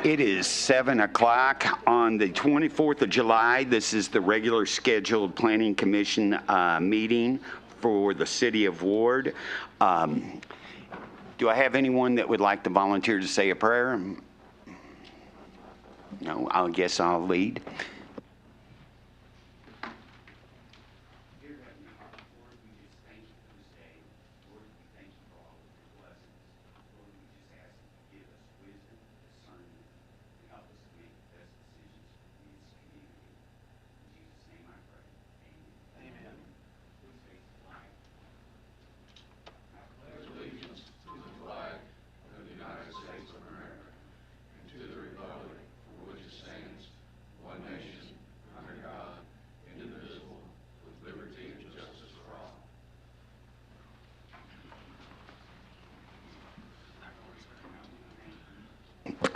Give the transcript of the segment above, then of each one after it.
It is 7 o'clock on the 24th of July. This is the regular scheduled Planning Commission meeting for the City of Ward. Do I have anyone that would like to volunteer to say a prayer? No, I guess I'll lead.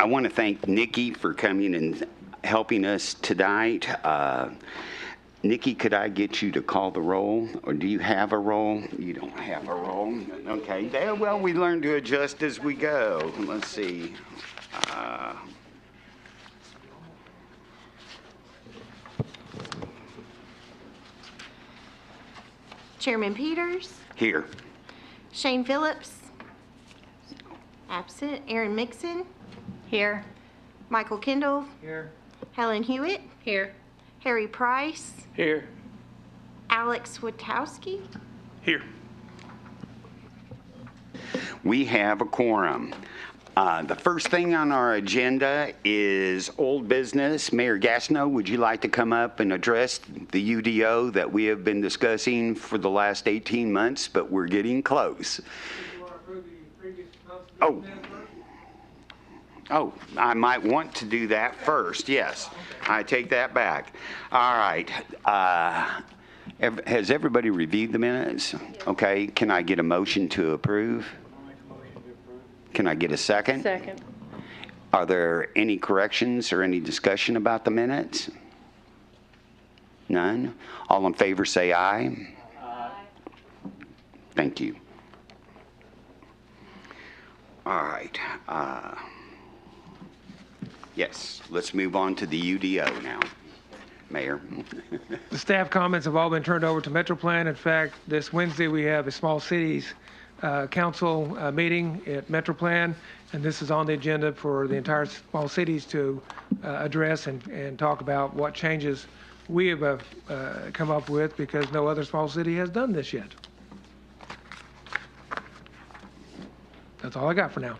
I want to thank Nikki for coming and helping us tonight. Nikki, could I get you to call the roll, or do you have a roll? You don't have a roll. Okay. Well, we learn to adjust as we go. Let's see. Chairman Peters. Here. Shane Phillips. Absent. Aaron Mixon. Here. Michael Kendall. Here. Helen Hewitt. Here. Harry Price. Here. Alex Witowski. Here. We have a quorum. The first thing on our agenda is old business. Mayor Gastineau, would you like to come up and address the UDO that we have been discussing for the last 18 months, but we're getting close? Oh, I might want to do that first. Yes, I take that back. All right. Has everybody reviewed the minutes? Okay. Can I get a motion to approve? Can I get a second? Second. Are there any corrections or any discussion about the minutes? None? All in favor say aye. Aye. Thank you. All right. Yes, let's move on to the UDO now. Mayor. The staff comments have all been turned over to MetroPlan. In fact, this Wednesday we have a small cities council meeting at MetroPlan, and this is on the agenda for the entire small cities to address and talk about what changes we have come up with, because no other small city has done this yet. That's all I got for now.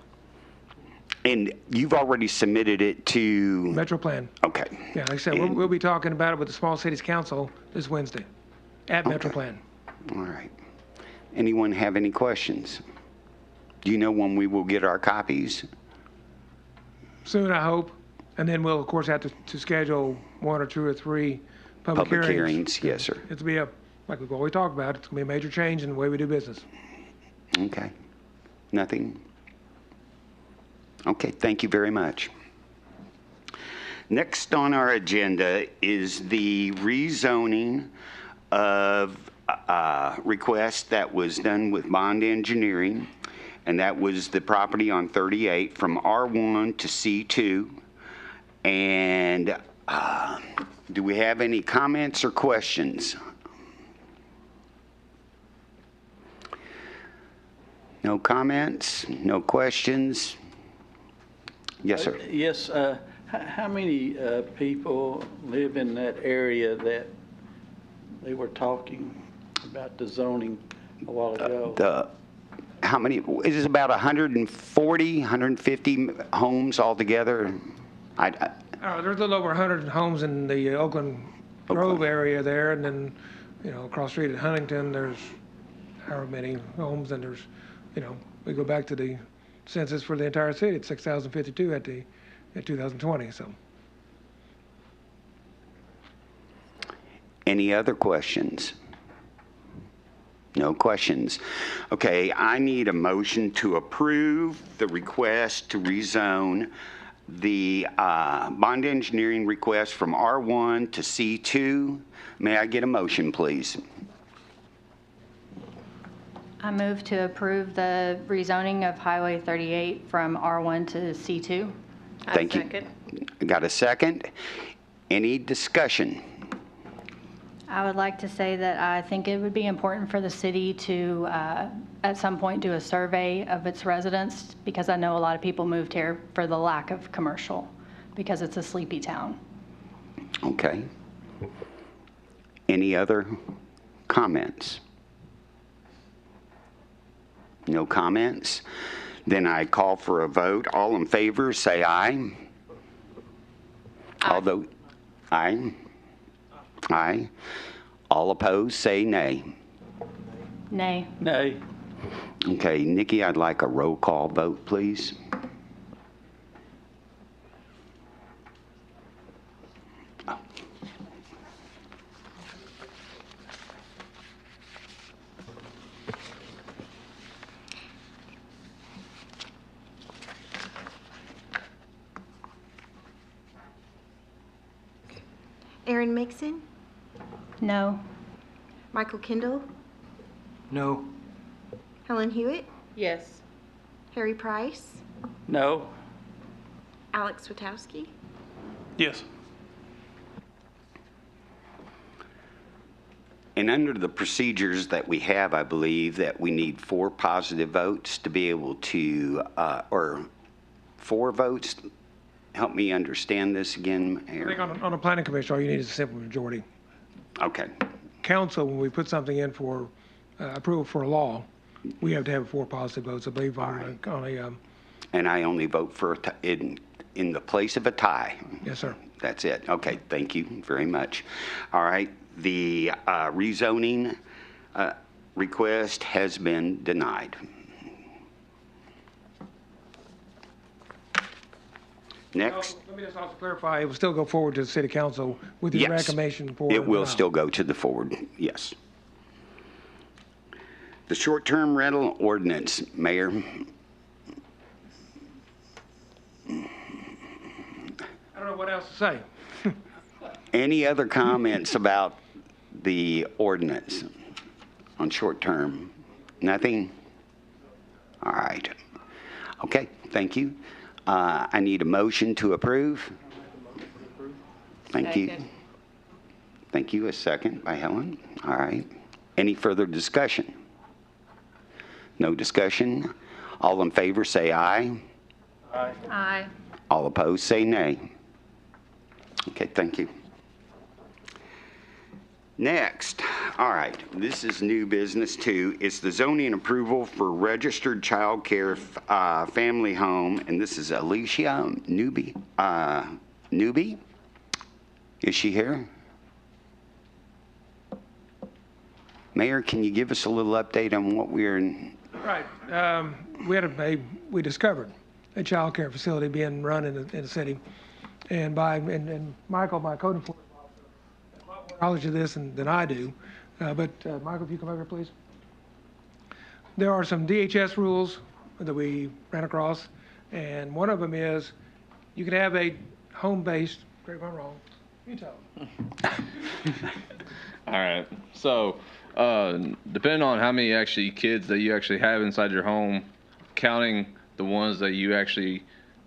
And you've already submitted it to MetroPlan. Okay. Yeah, like I said, we'll be talking about it with the Small Cities Council this Wednesday at MetroPlan. All right. Anyone have any questions? Do you know when we will get our copies? Soon, I hope. And then we'll, of course, have to schedule 1 or 2 or 3 public hearings. Yes, sir. It'll be like we've always talked about, it's going to be a major change in the way we do business. Okay. Nothing? Okay, thank you very much. Next on our agenda is the rezoning of request that was done with Bond Engineering, and that was the property on 38 from R1 to C2. And do we have any comments or questions? No comments, no questions? Yes, sir. Yes, how many people live in that area that they were talking about the zoning a while ago? How many, is this about 140, 150 homes altogether? There's a little over 100 homes in the Oakland Grove area there, and then, across the street at Huntington, there's however many homes, and there's, we go back to the census for the entire city, it's 6,052 at 2020, so. Any other questions? No questions. Okay, I need a motion to approve the request to rezone the Bond Engineering request from R1 to C2. May I get a motion, please? I move to approve the rezoning of Highway 38 from R1 to C2. Thank you. Got a second? Any discussion? I would like to say that I think it would be important for the city to, at some point, do a survey of its residents, because I know a lot of people moved here for the lack of commercial, because it's a sleepy town. Okay. Any other comments? No comments? Then I call for a vote. All in favor, say aye. Although, aye. Aye. All opposed, say nay. Nay. Nay. Okay, Nikki, I'd like a roll call vote, please. Aaron Mixon, No. Michael Kendall, No. Helen Hewitt, Yes. Harry Price, No. Alex Witowski. Yes. And under the procedures that we have, I believe that we need 4 positive votes to be able to, or 4 votes. Help me understand this again, I Mayor. think on a planning commission, all you need is a simple majority. Okay, Council, when we put something in for approval for a law, we have to have 4 positive votes, I believe, on a, and I only vote for, in the place of a tie. yes, sir. That's it. Okay, thank you very much. All right, the rezoning request has been denied. Next. Let me just also clarify, it will still go forward to the city council with the Yes, recommendation for. it will denial. still go to the forward, yes. The short-term rental ordinance, Mayor. I don't know what else to say. Any other comments about the ordinance on short-term? Nothing? All right. Okay, thank you. I need a motion to approve. Thank you. Second. Thank you. A second by Helen. All right. Any further discussion? No discussion? All in favor, say aye. Aye. All opposed, say nay. Okay, thank you. Next, all right, this is new business too. It's the zoning approval for registered child care family home, and this is Alicia Newby. Newby? Is she here? Mayor, can you give us a little update on what we're in? Right. We discovered a child care facility being run in the city. And Michael, my code enforcement officer, has a lot more knowledge of this than I do. But Michael, if you come over here, please. There are some DHS rules that we ran across, and one of them is you can have a home-based, correct me if I'm wrong, you tell them. All right. So Depending on how many actually kids that you actually have inside your home, counting the ones that you actually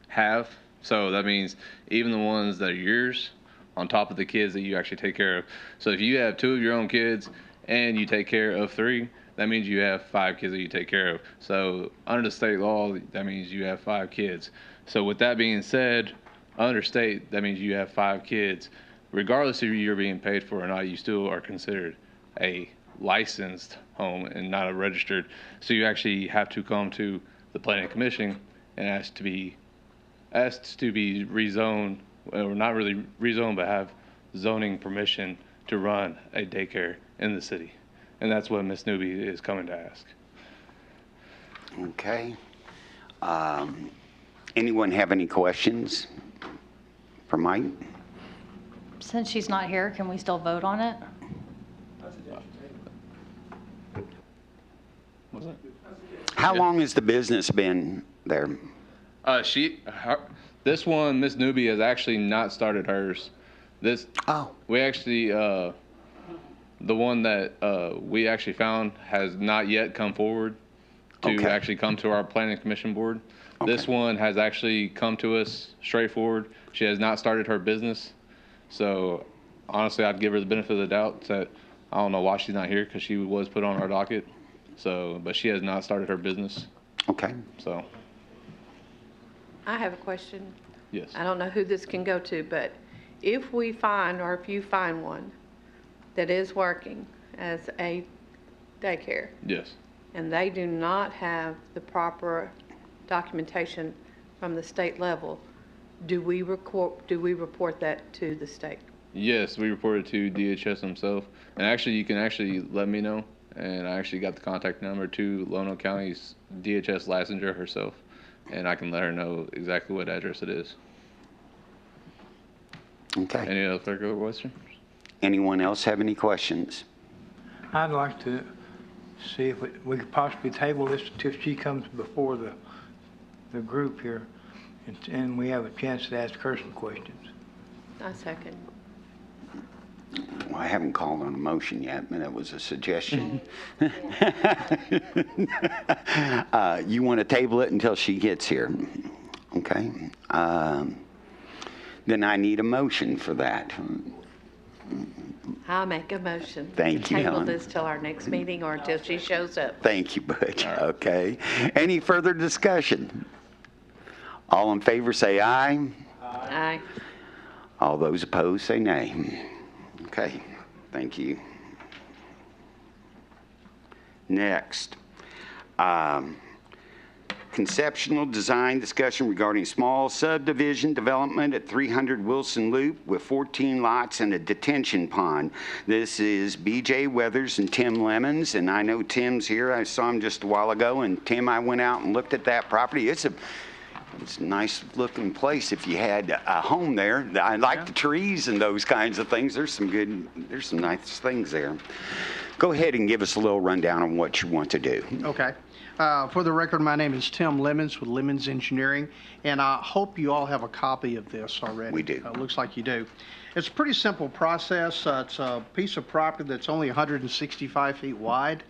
have. So that means even the ones that are yours on top of the kids that you actually take care of. So if you have 2 of your own kids and you take care of 3, that means you have 5 kids that you take care of. So under the state law, that means you have 5 kids. So with that being said, under state, that means you have 5 kids. Regardless if you're being paid for or not, you still are considered a licensed home and not a registered. So you actually have to come to the planning commission and ask to be rezoned, or not really rezoned, but have zoning permission to run a daycare in the city. And that's what Ms. Newby is coming to ask. Okay. Anyone have any questions for Mike? Since she's not here, can we still vote on it? How long has the business been there? This one, Ms. Newby, has actually not started hers. We actually, the one that we actually found has not yet come forward to actually come to our planning commission board. Okay. This one has actually come to us straightforward. She has not started her business. So honestly, I'd give her the benefit of the doubt that I don't know why she's not here, because she was put on our docket. So, but she has not started her business. Okay. So. I have a question. Yes. I don't know who this can go to, but if we find, or if you find one that is working as a daycare. Yes. And they do not have the proper documentation from the state level, do we report that to the state? Yes, we reported to DHS himself. And actually, you can actually let me know. And I actually got the contact number to Lono County's DHS licensure herself. And I can let her know exactly what address it is. Okay. Any other further questions? Anyone else have any questions? I'd like to see if we could possibly table this till she comes before the group here, and we have a chance to ask her some questions. I second. Well, I haven't called on a motion yet, but that was a suggestion. You want to table it until she gets here? Okay. Then I need a motion for that. I'll make a motion. Thank you, Table Helen. this till our next meeting or until she shows up. Thank you, Butch. Okay. Any further discussion? All in favor say aye. Aye. All those opposed say nay. Okay, thank you. Next, conceptual design discussion regarding small subdivision development at 300 Wilson Loop with 14 lots and a detention pond. This is BJ Weathers and Tim Lemons, and I know Tim's here. I saw him just a while ago, and Tim, I went out and looked at that property. It's a nice looking place if you had a home there. I like the trees and those kinds of things. There's some nice things there. Go ahead and give us a little rundown on what you want to do. Okay. For the record, my name is Tim Lemons with Lemons Engineering, and I hope you all have a copy of this already. We do. Looks like you do. It's a pretty simple process. It's a piece of property that's only 165 feet wide,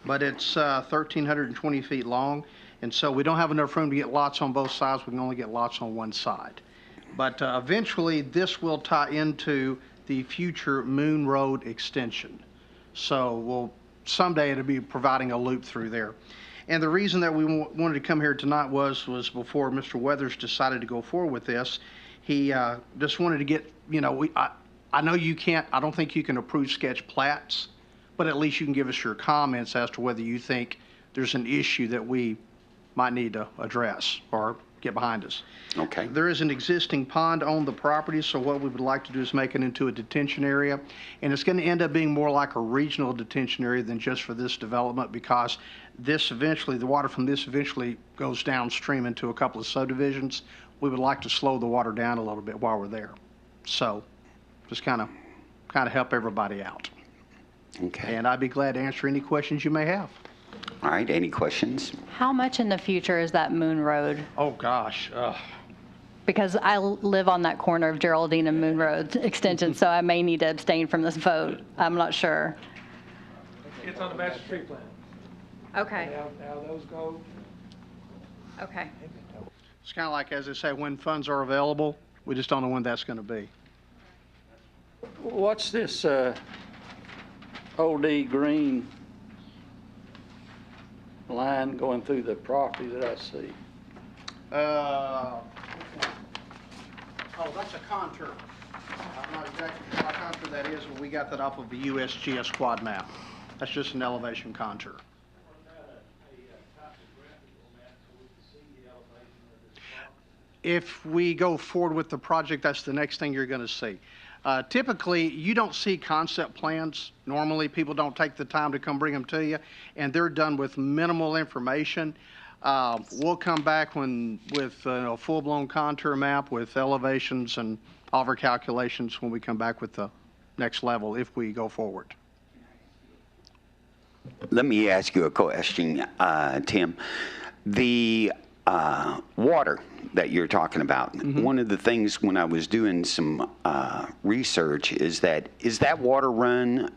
but it's 1,320 feet long. And so we don't have enough room to get lots on both sides. We can only get lots on one side. But eventually, this will tie into the future Moon Road extension. So someday it'll be providing a loop through there. And the reason that we wanted to come here tonight was before Mr. Weathers decided to go forward with this, he just wanted to get, I know you can't, I don't think you can approve sketch plats, but at least you can give us your comments as to whether you think there's an issue that we might need to address or get behind us. Okay. There is an existing pond on the property, so what we would like to do is make it into a detention area. And it's going to end up being more like a regional detention area than just for this development, because the water from this eventually goes downstream into a couple of subdivisions. We would like to slow the water down a little bit while we're there. So just kind of help everybody out. Okay. And I'd be glad to answer any questions you may have. All right, any questions? How much in the future is that Moon Road? Oh, gosh. Because I live on that corner of Geraldine and Moon Road extension, so I may need to abstain from this vote. I'm not sure. It's on the master street plan. Okay, How those go, okay. It's kind of like, as I say, when funds are available, we just don't know when that's going to be. What's this OD green line going through the property that I see? Oh, that's a contour. I'm not exactly sure what contour that is, but we got that off of the USGS quad map. That's just an elevation contour. If we go forward with the project, that's the next thing you're going to see. Typically, you don't see concept plans. Normally, people don't take the time to come bring them to you, and they're done with minimal information. We'll come back with a full-blown contour map with elevations and all of our calculations when we come back with the next level if we go forward. Let me ask you a question, Tim. The water that you're talking about, one of the things when I was doing some research is that water run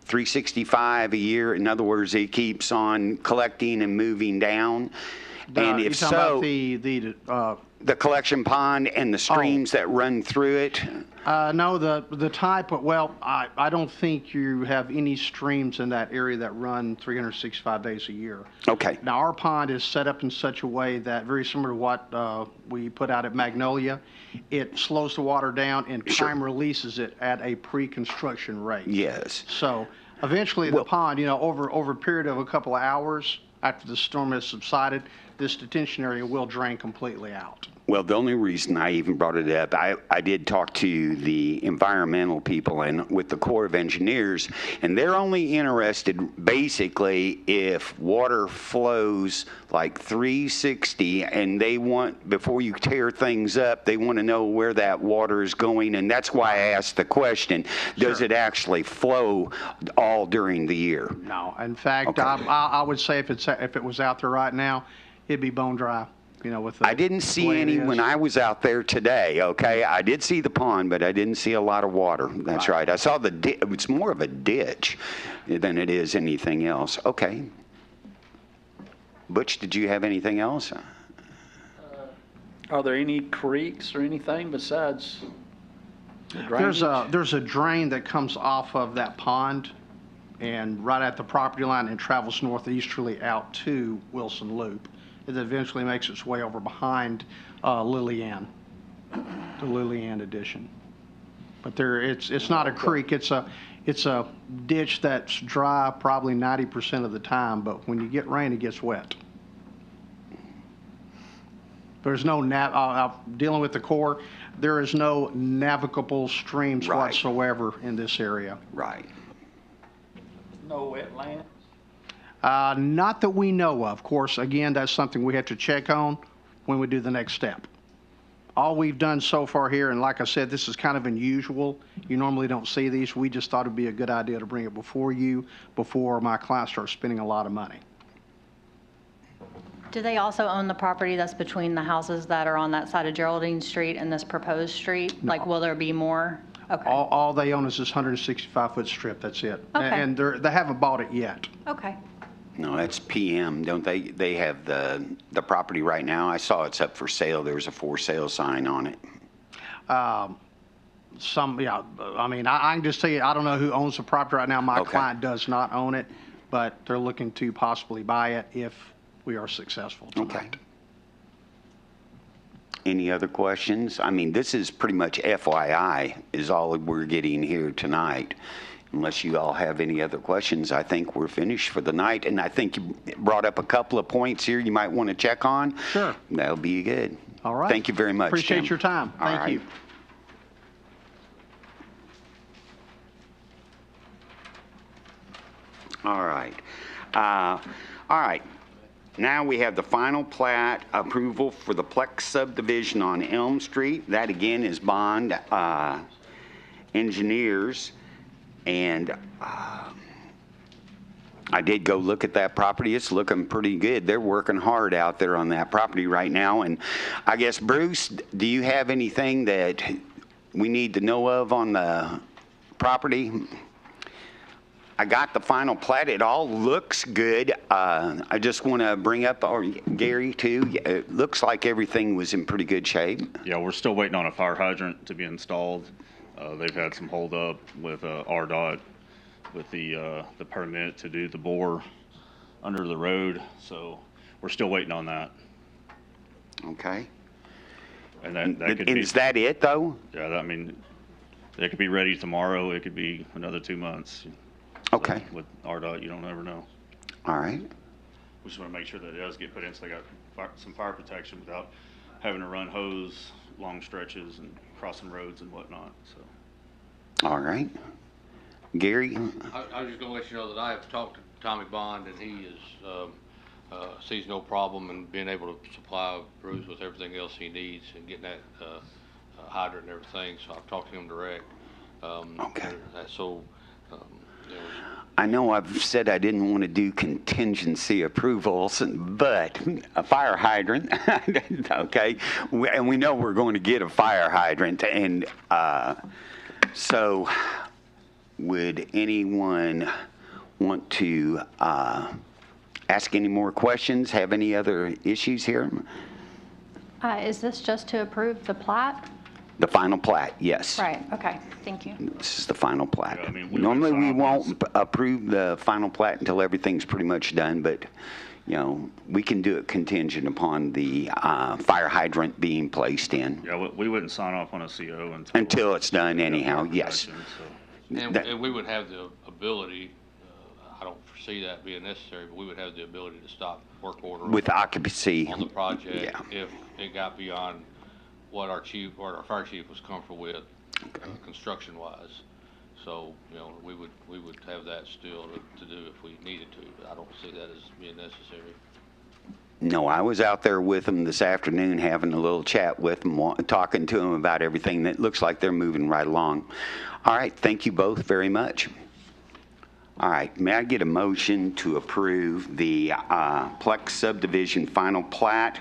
365 a year? In other words, it keeps on collecting and moving down? And You're if talking so, about the collection pond and the streams that run through it? no, the type of, well, I don't think you have any streams in that area that run 365 days a year. Okay. Now, our pond is set up in such a way that, very similar to what we put out at Magnolia, it slows the water down and time releases it at a pre-construction rate. Yes. So eventually the pond, over a period of a couple of hours after the storm has subsided, this detention area will drain completely out. Well, the only reason I even brought it up, I did talk to the environmental people and with the Corps of Engineers, and they're only interested basically if water flows like 360, and they want, before you tear things up, they want to know where that water is going, and that's why I asked the question, does it actually flow all during the year? No, in fact, Okay. I would say if it was out there right now, it'd be bone dry. With the I didn't see way it any is. when I was out there today, okay? I did see the pond, but I didn't see a lot of water. That's right. I saw it's more of a ditch than it is anything else. Okay. Butch, did you have anything else? Are there any creeks or anything besides the drainage? There's a drain that comes off of that pond and right at the property line and travels northeasterly out to Wilson Loop. It eventually makes its way over behind Lillian, the Lillian addition. But it's not a creek. It's a ditch that's dry probably 90% of the time. But when you get rain, it gets wet. There's no dealing with the Corps. There is no navigable streams Right. whatsoever in this area. Right. No wetland? Not that we know of. Of course, again, that's something we have to check on when we do the next step. All we've done so far here, and like I said, this is kind of unusual. You normally don't see these. We just thought it'd be a good idea to bring it before you, before my client starts spending a lot of money. Do they also own the property that's between the houses that are on that side of Geraldine Street and this proposed street? Like, will there be more? Okay. All they own is this 165-foot strip. That's it. Okay. And they haven't bought it yet. Okay. No, that's PM, don't they? They have the property right now. I saw it's up for sale. There was a for sale sign on it. I mean, I can just tell you, I don't know who owns the property right now. My Okay. client does not own it, but they're looking to possibly buy it if we are successful tonight. Okay. Any other questions? I mean, this is pretty much FYI is all we're getting here tonight. Unless you all have any other questions, I think we're finished for the night. And I think you brought up a couple of points here you might want to check on. Sure. That'll be good. All right. Thank you very much, Appreciate Tim. your time. All Thank right. you. All right. All right. Now we have the final plat approval for the Plex subdivision on Elm Street. That again is Bond Engineers. And I did go look at that property. It's looking pretty good. They're working hard out there on that property right now. And I guess, Bruce, do you have anything that we need to know of on the property? I got the final plat. It all looks good. I just want to bring up, or Gary too, it looks like everything was in pretty good shape. Yeah, we're still waiting on a fire hydrant to be installed. They've had some holdup with RDOT with the permit to do the bore under the road, so we're still waiting on that. Okay. And that could be. Is that it though? Yeah, I mean, it could be ready tomorrow. It could be another 2 months. Okay. So with RDOT, you don't ever know. All right. We just want to make sure that it does get put in so they got some fire protection without having to run hose long stretches and crossing roads and whatnot, so. All right. Gary? I was just gonna let you know that I have talked to Tommy Bond, and he is, sees no problem in being able to supply Bruce with everything else he needs and getting that, hydrant and everything, so I've talked to him direct. Okay. So, you know, I know I've said I didn't want to do contingency approvals, but a fire hydrant, okay? And we know we're going to get a fire hydrant. And so would anyone want to ask any more questions, have any other issues here? Is this just to approve the plat? The final plat, yes. Right, okay, thank you. This is the final plat. Yeah, I mean, we Normally, would we sign won't approve the final plat until everything's pretty much done, but, you know, we can do it contingent upon the fire hydrant being placed in. Yeah, we wouldn't sign off on a CO Until it's done we got anyhow, fire yes. protection, so. and, That- and we would have the ability, I don't foresee that being necessary, but we would have the ability to stop work order With occupancy. on the project Yeah. if it got beyond what our fire chief was comfortable with, construction-wise. So, you know, we would have that still to do if we needed to, but I don't see that as being necessary. No, I was out there with them this afternoon having a little chat with them, talking to them about everything. That looks like they're moving right along. All right, thank you both very much. All right, may I get a motion to approve the Plex subdivision final plat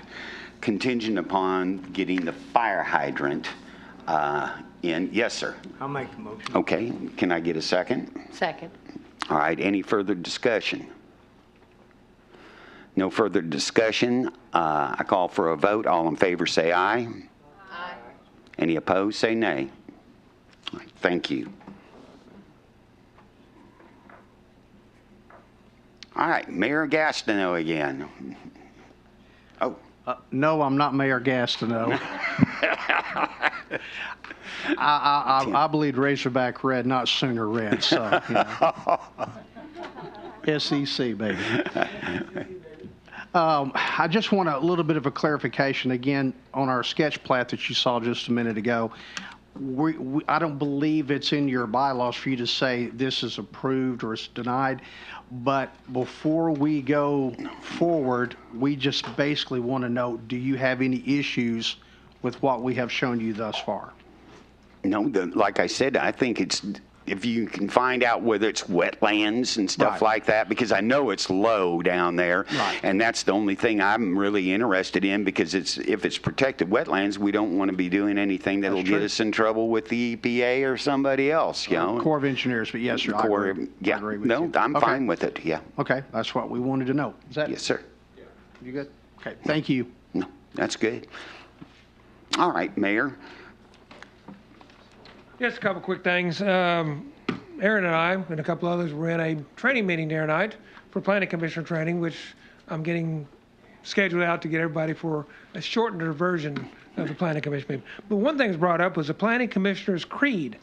contingent upon getting the fire hydrant in? Yes, sir. I'll make the motion. Okay, can I get a second? Second. All right, any further discussion? No further discussion. I call for a vote. All in favor say aye. Aye. Any opposed say nay. All right, thank you. All right, Mayor Gastineau again. Oh. No, I'm not Mayor Gastineau. I bleed Razorback red, not Sooner red, so, you know. SEC, baby. I just want a little bit of a clarification again on our sketch plat that you saw just a minute ago. I don't believe it's in your bylaws for you to say this is approved or it's denied, but before we go forward, we just basically want to know, do you have any issues with what we have shown you thus far? No, like I said, I think it's, if you can find out whether it's wetlands and stuff Right. like that, because I know it's low down there. Right. And that's the only thing I'm really interested in, because if it's protected wetlands, we don't want to be doing anything that'll That's get true. us in trouble with the EPA or somebody else, you know? Corps of Engineers, but yes, sir, I Corps- agree. yeah. I agree with No, you. I'm Okay. fine with it, yeah. Okay, that's what we wanted to know. Is that? Yes, sir. You good? Okay, thank you. No, that's good. All right, Mayor. Just a couple quick things. Aaron and I and a couple others were in a training meeting the other night for planning commissioner training, which I'm getting scheduled out to get everybody for a shortened version of the planning commission meeting. But one thing that's brought up was the planning commissioner's creed.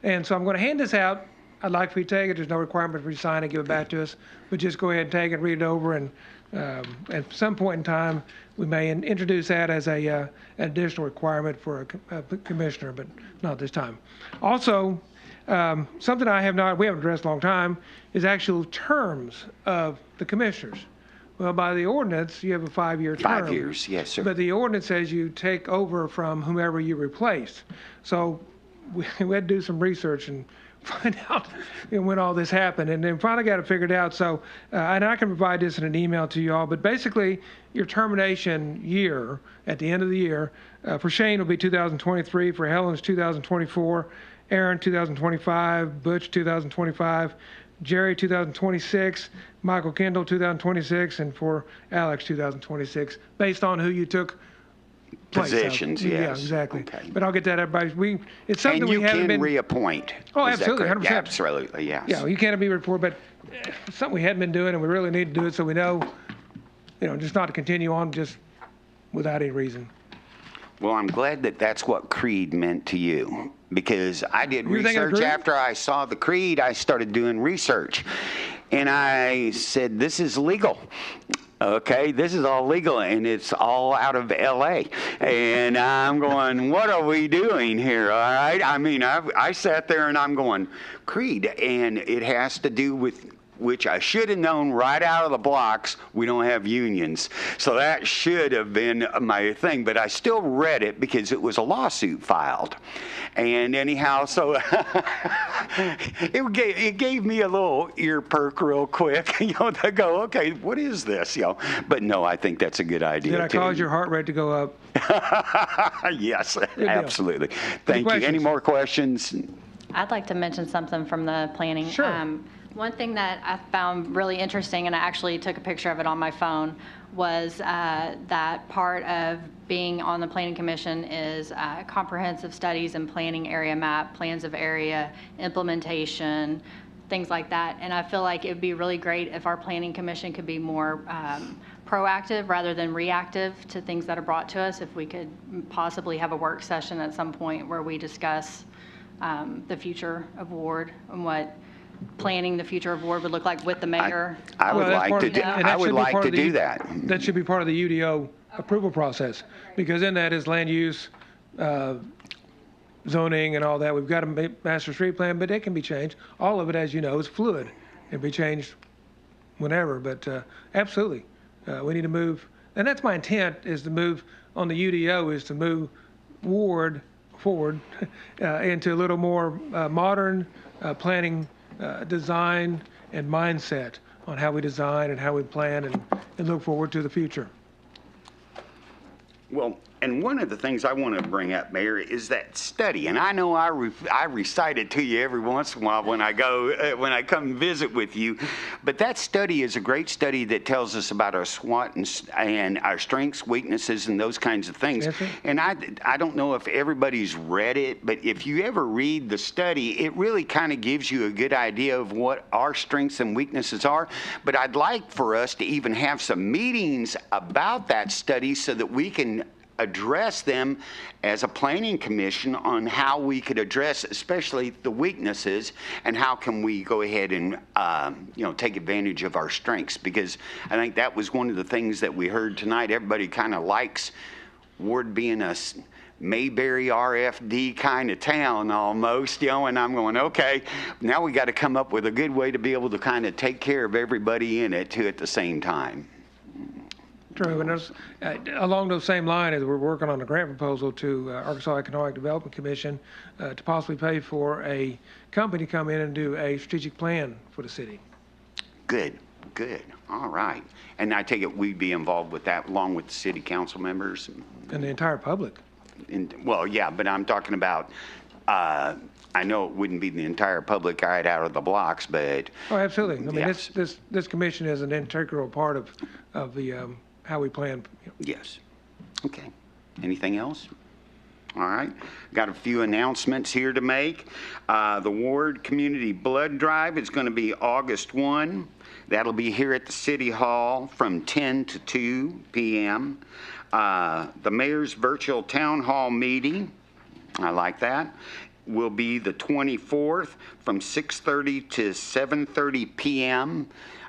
And so I'm going to hand this out. I'd like for you to take it. There's no requirement for you to sign it, give it back to us. But just go ahead and take it, read it over, and at some point in time, we may introduce that as an additional requirement for a commissioner, but not this time. Also, something we haven't addressed in a long time is actual terms of the commissioners. Well, by the ordinance, you have a 5-year term. 5 years, yes, sir. But the ordinance says you take over from whomever you replace. So we had to do some research and find out when all this happened, and then finally got it figured out. So, and I can provide this in an email to you all, but basically your termination year at the end of the year, for Shane will be 2023, for Helen's 2024, Aaron 2025, Butch 2025, Jerry 2026, Michael Kendall 2026, and for Alex 2026, based on who you took place of. Positions, Yeah, yes. exactly. Okay. But I'll get that, everybody. It's something And we you haven't can been. reappoint. Oh, Is that absolutely, correct? 100%. Absolutely, yes. Yeah, you can't be reported, but something we hadn't been doing, and we really need to do it so we know, just not to continue on just without any reason. Well, I'm glad that that's what creed meant to you, because I did You were thinking of research creed? after I saw the creed. I started doing research, and I said, this is legal. Okay, this is all legal, and it's all out of L.A. And I'm going, what are we doing here? All right, I mean, I sat there and I'm going, creed, and it has to do with, which I should have known right out of the blocks, we don't have unions. So that should have been my thing, but I still read it because it was a lawsuit filed. And anyhow, so it gave me a little ear perk real quick, to go, okay, what is this, But no, I think that's a good idea. Did I too. cause your heart rate to go up? Yes, deal. absolutely. Thank you. Any questions? more questions? I'd like to mention something from the planning. Sure. One thing that I found really interesting, and I actually took a picture of it on my phone, was that part of being on the Planning Commission is comprehensive studies and planning area map, plans of area, implementation, things like that. And I feel like it would be really great if our Planning Commission could be more proactive rather than reactive to things that are brought to us. If we could possibly have a work session at some point where we discuss the future of Ward and what planning the future of Ward would look like with the mayor. I would Well, that's like part to of- do, and I that would should be like part to of the do that. That should be part of the UDO approval process, because in that is land use, zoning and all that. We've got a master street plan, but it can be changed. All of it, as you know, is fluid. It can be changed whenever, but absolutely. We need to move, and that's my intent, is to move on the UDO, is to move Ward forward into a little more modern planning, design, and mindset on how we design and how we plan and look forward to the future. Well, and one of the things I want to bring up, Mayor, is that study. And I know I recite it to you every once in a while when I come visit with you. But that study is a great study that tells us about our SWOT and our strengths, weaknesses, and those kinds of things. Yes, sir. And I don't know if everybody's read it, but if you ever read the study, it really kind of gives you a good idea of what our strengths and weaknesses are. But I'd like for us to even have some meetings about that study so that we can address them as a planning commission on how we could address especially the weaknesses and how can we go ahead and take advantage of our strengths, because I think that was one of the things that we heard tonight. Everybody kind of likes Ward being a Mayberry RFD kind of town almost, and I'm going, okay, now we got to come up with a good way to be able to kind of take care of everybody in it too at the same time. True, and along those same lines, we're working on a grant proposal to Arkansas Economic Development Commission to possibly pay for a company to come in and do a strategic plan for the city. Good. All right. And I take it we'd be involved with that along with the city council members? And the entire public. Well, yeah, but I'm talking about, I know it wouldn't be the entire public right out of the blocks, but. Oh, absolutely. I mean, Yes. this commission is an integral part of the how we plan. Yes. Okay. Anything else? All right. Got a few announcements here to make. The Ward Community Blood Drive is going to be August 1. That'll be here at the City Hall from 10 to 2 p.m. The Mayor's Virtual Town Hall meeting, I like that, will be the 24th from 6:30 to 7:30 p.m.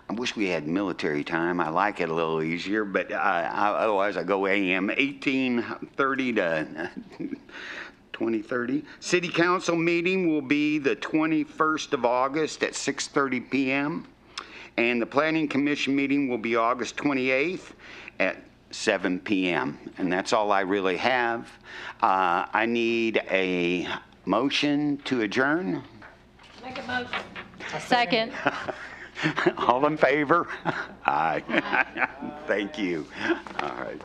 I wish we had military time. I like it a little easier, but otherwise I go AM 1830 to 2030. City Council meeting will be the 21st of August at 6:30 p.m. And the Planning Commission meeting will be August 28th at 7 p.m. And that's all I really have. I need a motion to adjourn. Make a motion. Second. All in favor? Aye. Thank you. All right.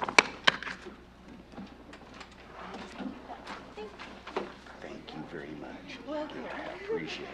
Thank you very much. I appreciate it.